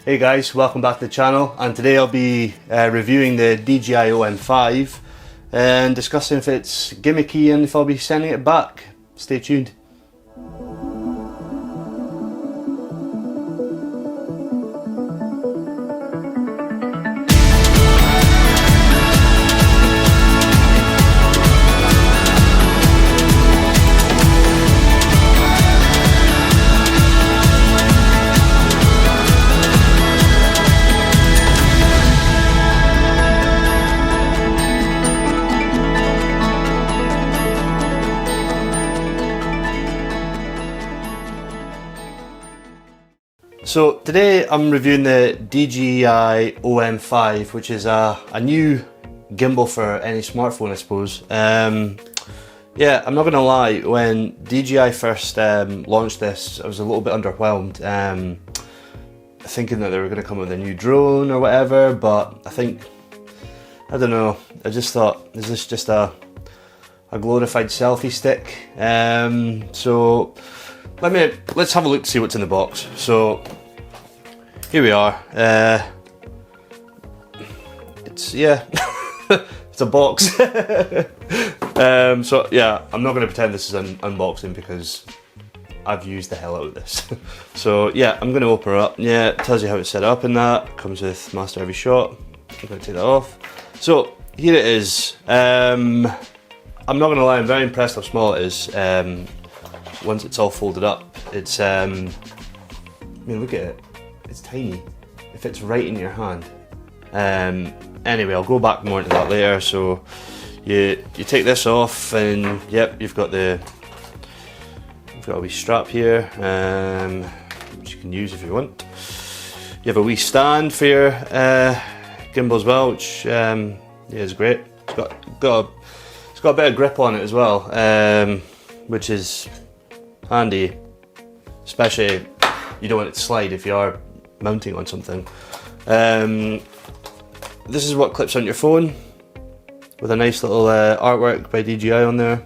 Hey guys, welcome back to the channel, and today I'll be reviewing the DJI OM5 and discussing if it's gimmicky and if I'll be sending it back. Stay tuned. So today I'm reviewing the DJI OM5, which is a new gimbal for any smartphone, I suppose. Yeah, I'm not gonna lie, when DJI first launched this, I was a little bit underwhelmed, thinking that they were gonna come with a new drone or whatever, but I don't know, I just thought, is this just a glorified selfie stick? So let's have a look to see what's in the box. So here we are. It's it's a box. So yeah, I'm not going to pretend this is an unboxing because I've used the hell out of this. So yeah, I'm going to open it up. Yeah, it tells you how it's set up, and that comes with master every shot. I'm going to take that off. So here it is. I'm not going to lie, I'm very impressed how small it is. Once it's all folded up, it's I mean, look at it, it's tiny. It fits right in your hand. Anyway, I'll go back more into that later. So you take this off, and yep, you've got a wee strap here, which you can use if you want. You have a wee stand for your gimbal as well, which yeah, is great. It's got a bit of grip on it as well, which is handy, especially you don't want it to slide if you are mounting on something. This is what clips on your phone with a nice little artwork by DJI on there.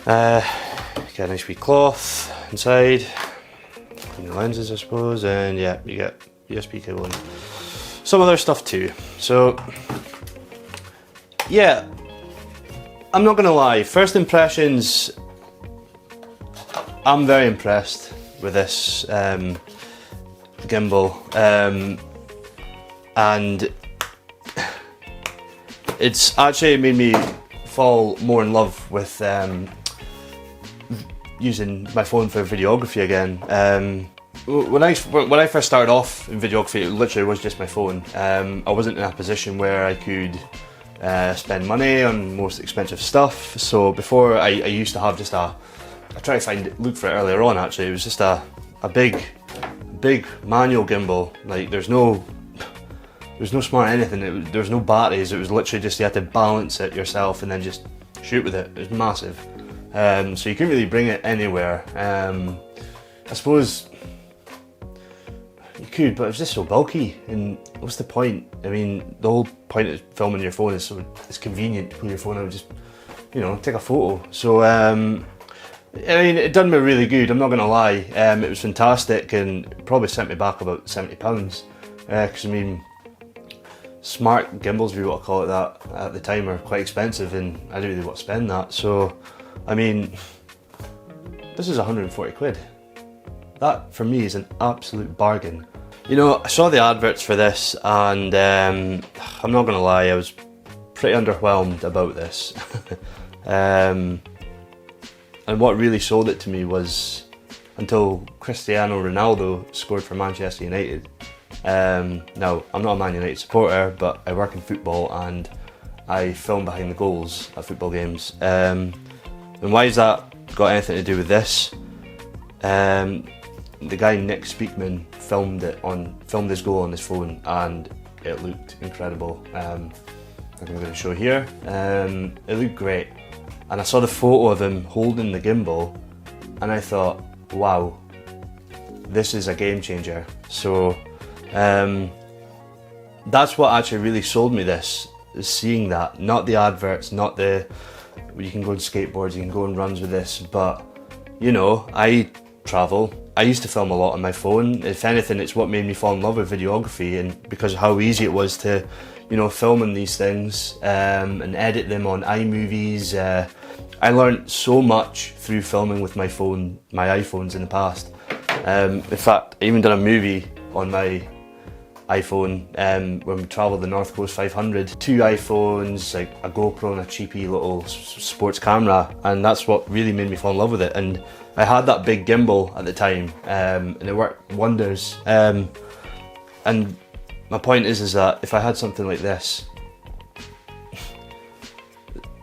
Get a nice wee cloth inside, clean the lenses I suppose, and yeah, you get USB cable and some other stuff too. So yeah, I'm not gonna lie, first impressions, I'm very impressed with this gimbal, and it's actually made me fall more in love with using my phone for videography again. When I first started off in videography, it literally was just my phone. I wasn't in a position where I could spend money on most expensive stuff. So before, I used to have just I tried to look for it earlier on actually. It was just a big manual gimbal. Like there's no smart anything. There was no batteries. It was literally just you had to balance it yourself and then just shoot with it. It was massive. So you couldn't really bring it anywhere. I suppose you could, but it was just so bulky. And what's the point? I mean, the whole point of filming your phone is so it's convenient to pull your phone out and just, you know, take a photo. So I mean, it done me really good, I'm not going to lie. It was fantastic, and it probably sent me back about £70. Because I mean, smart gimbals, if you want to call it that, at the time are quite expensive, and I didn't really want to spend that. So, I mean, this is 140 quid. That, for me, is an absolute bargain. You know, I saw the adverts for this, and I'm not going to lie, I was pretty underwhelmed about this. And what really sold it to me was until Cristiano Ronaldo scored for Manchester United. Now, I'm not a Man United supporter, but I work in football and I film behind the goals at football games. And why has that got anything to do with this? The guy Nick Speakman filmed his goal on his phone, and it looked incredible. I'm going to show here. It looked great. And I saw the photo of him holding the gimbal, and I thought, wow, this is a game changer. So that's what actually really sold me this, is seeing that, not the adverts, not the, you can go on skateboards, you can go on runs with this, but you know, I travel, I used to film a lot on my phone. If anything, it's what made me fall in love with videography, and because of how easy it was to, you know, film in these things and edit them on iMovies. I learned so much through filming with my phone, my iPhones in the past. In fact, I even done a movie on my iPhone when we travelled the North Coast 500. 2 iPhones, like a GoPro and a cheapy little sports camera, and that's what really made me fall in love with it. And I had that big gimbal at the time, and it worked wonders. And my point is that if I had something like this,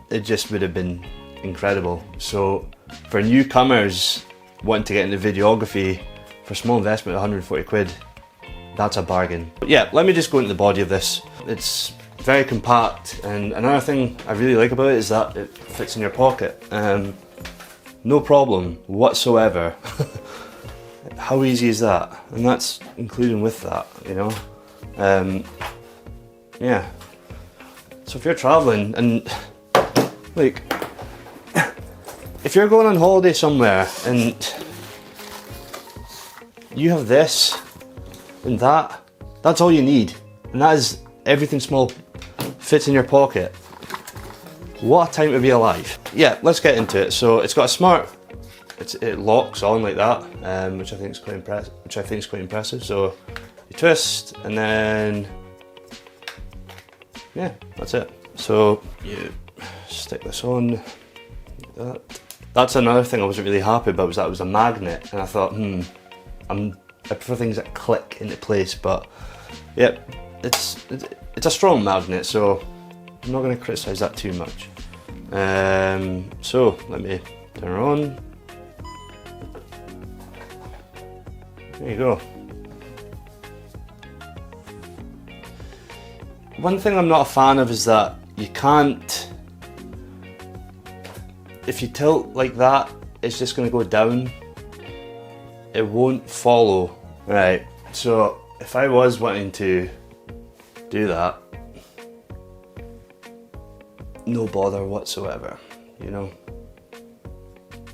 it just would have been incredible. So for newcomers wanting to get into videography, for a small investment of 140 quid, that's a bargain. But yeah, let me just go into the body of this. It's very compact, and another thing I really like about it is that it fits in your pocket. No problem whatsoever. How easy is that? And that's including with that, you know? Yeah. So if you're traveling and like, if you're going on holiday somewhere and you have this and that's all you need. And that is everything small fits in your pocket. What a time to be alive. Yeah, let's get into it. So it's got a smart, it locks on like that, which I think is quite impressive. So you twist and then, yeah, that's it. So you stick this on like that. That's another thing I wasn't really happy about, was that it was a magnet, and I thought, I prefer things that click into place, but yeah, it's a strong magnet, so I'm not going to criticise that too much. So let me turn her on. There you go. One thing I'm not a fan of is that you can't, if you tilt like that, it's just going to go down. It won't follow. Right, so if I was wanting to do that, no bother whatsoever, you know?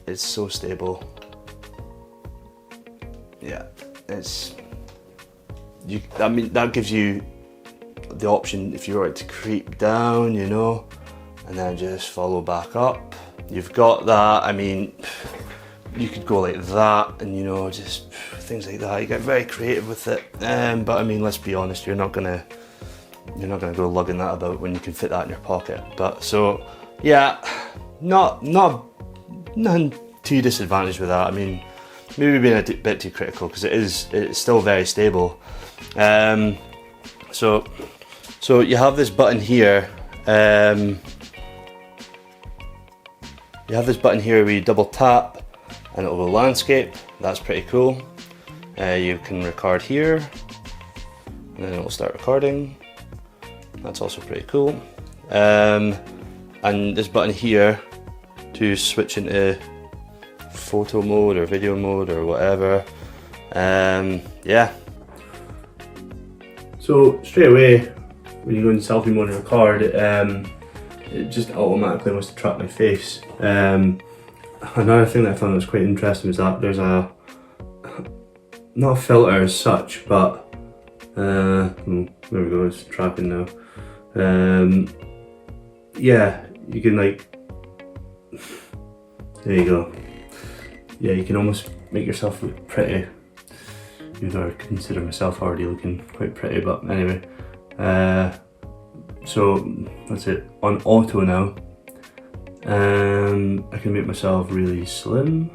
It's so stable. Yeah, I mean, that gives you the option if you were to creep down, you know, and then just follow back up. You've got that. I mean, you could go like that, and you know, just things like that. You get very creative with it. But I mean, let's be honest, you're not gonna go lugging that about when you can fit that in your pocket. But so yeah, nothing too disadvantaged with that. I mean, maybe being a bit too critical, because it's still very stable. So you have this button here. You have this button here where you double tap and it'll go landscape. That's pretty cool. You can record here and then it will start recording. That's also pretty cool. And this button here to switch into photo mode or video mode or whatever. Yeah. So straight away, when you go into selfie mode and record, it just automatically wants to track my face. Another thing that I found was quite interesting was that there's not a filter as such, but there we go, it's tracking now. Yeah, you can like, there you go. Yeah, you can almost make yourself look pretty. Even though I consider myself already looking quite pretty, but anyway. So that's it, on auto now. I can make myself really slim.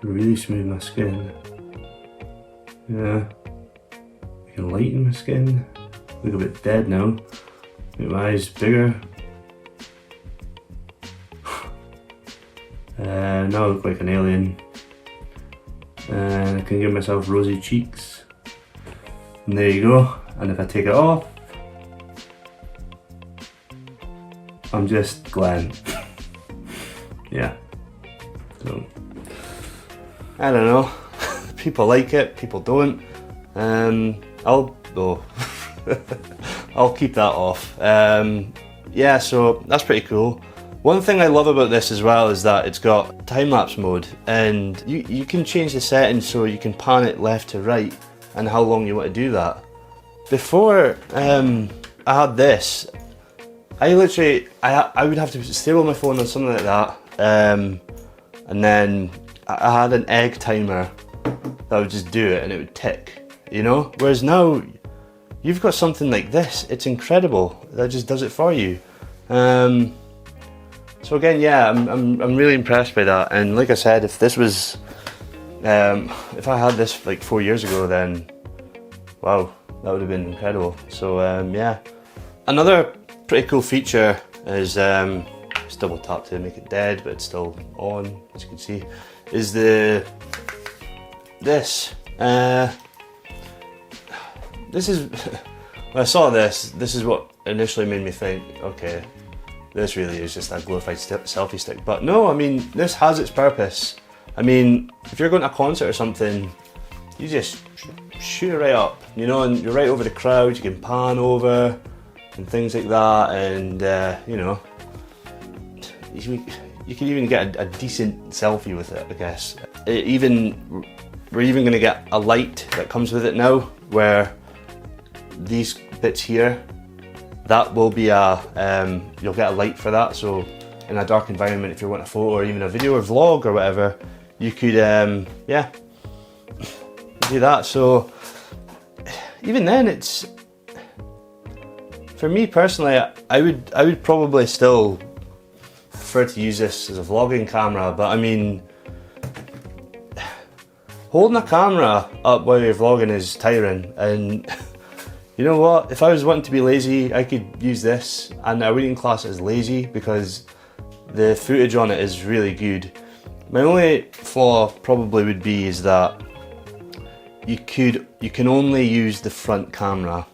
Really smooth my skin. Yeah. I can lighten my skin. Look a bit dead now. Make my eyes bigger. Now I look like an alien. I can give myself rosy cheeks. And there you go. And if I take it off, I'm just Glenn. Yeah. So, I don't know. People like it, people don't. I'll keep that off. Yeah, so that's pretty cool. One thing I love about this as well is that it's got time-lapse mode, and you can change the settings so you can pan it left to right and how long you want to do that. Before I had this, I would have to stable my phone on something like that, and then I had an egg timer that would just do it and it would tick, you know? Whereas now, you've got something like this, it's incredible, that just does it for you. So again, yeah, I'm really impressed by that, and like I said, if this was, if I had this like 4 years ago, then wow, that would have been incredible. So yeah, another pretty cool feature is, just double tap to make it dead, but it's still on, as you can see, is this. This is, when I saw this is what initially made me think, okay, this really is just a glorified selfie stick. But no, I mean, this has its purpose. I mean, if you're going to a concert or something, you just shoot it right up, you know, and you're right over the crowd, you can pan over and things like that, and you know, you can even get a decent selfie with it, I guess. We're even going to get a light that comes with it now, where these bits here, that will be you'll get a light for that, so in a dark environment, if you want a photo or even a video or vlog or whatever, you could, yeah, do that. So even then, it's, for me personally, I would probably still prefer to use this as a vlogging camera, but I mean, holding a camera up while you're vlogging is tiring, and you know what, if I was wanting to be lazy, I could use this, and I wouldn't class it as lazy because the footage on it is really good. My only flaw probably would be is that you can only use the front camera,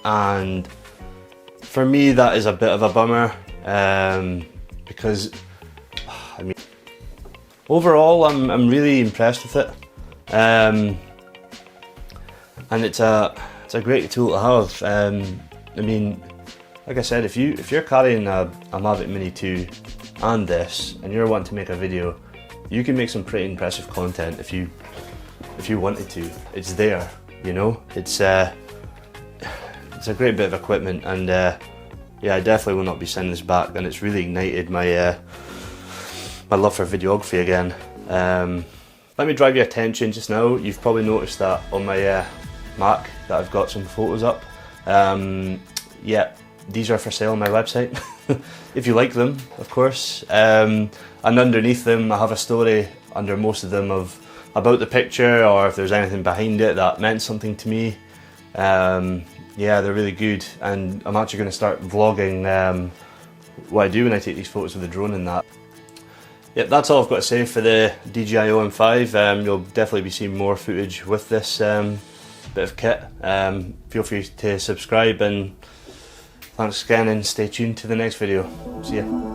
and for me that is a bit of a bummer, because I mean, overall I'm really impressed with it, and it's a great tool to have. I mean, like I said, if you're carrying a Mavic Mini 2 and this, and you're wanting to make a video, you can make some pretty impressive content if you wanted to. It's there, you know. It's a great bit of equipment, and yeah, I definitely will not be sending this back. And it's really ignited my my love for videography again. Let me drive your attention just now. You've probably noticed that on my Mac that I've got some photos up. Yeah, these are for sale on my website if you like them, of course. And underneath them I have a story under most of them about the picture, or if there's anything behind it that meant something to me. Yeah, they're really good, and I'm actually going to start vlogging what I do when I take these photos with the drone and that. Yep, that's all I've got to say for the DJI OM5. You'll definitely be seeing more footage with this bit of kit. Feel free to subscribe, and thanks again, and stay tuned to the next video. See ya.